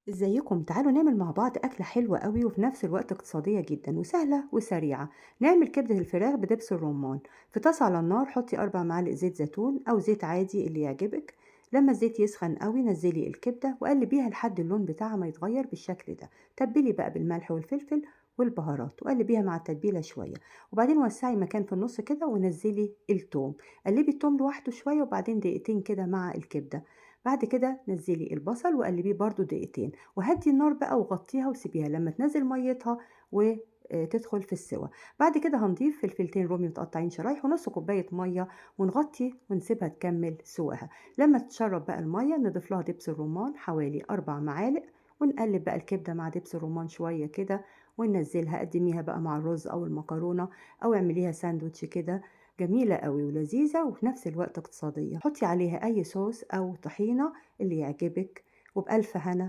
ازيكم؟ تعالوا نعمل مع بعض أكلة حلوة قوي وفي نفس الوقت اقتصادية جدا وسهلة وسريعة. نعمل كبدة الفراخ بدبس الرمان. في طاسة على النار حطي 4 معالق زيت زيتون أو زيت عادي اللي يعجبك. لما الزيت يسخن قوي نزلي الكبدة وقلبيها لحد اللون بتاعها ما يتغير بالشكل ده. تبلي بقى بالملح والفلفل والبهارات وقلبيها مع التتبيلة شوية، وبعدين وسعي مكان في النص كده ونزلي التوم. قلبي التوم لوحده شوية وبعدين دقيقتين كده مع الكبدة. بعد كده نزلي البصل وقلبيه برضو دقيقتين، وهدي النار بقى وغطيها وسيبيها لما تنزل ميتها وتدخل في السوا. بعد كده هنضيف فلفلتين رومي متقطعين شرايح ونص كوباية مية ونغطي ونسيبها تكمل سواها. لما تشرب بقى المية نضيف لها دبس الرمان حوالي 4 معالق، ونقلب بقى الكبدة مع دبس الرمان شوية كده وننزلها. قدميها بقى مع الرز أو المكرونة أو اعمليها ساندوتش كده. جميلة قوي ولذيذة وفي نفس الوقت اقتصادية. حطي عليها أي صوص أو طحينة اللي يعجبك، وبألف هنا.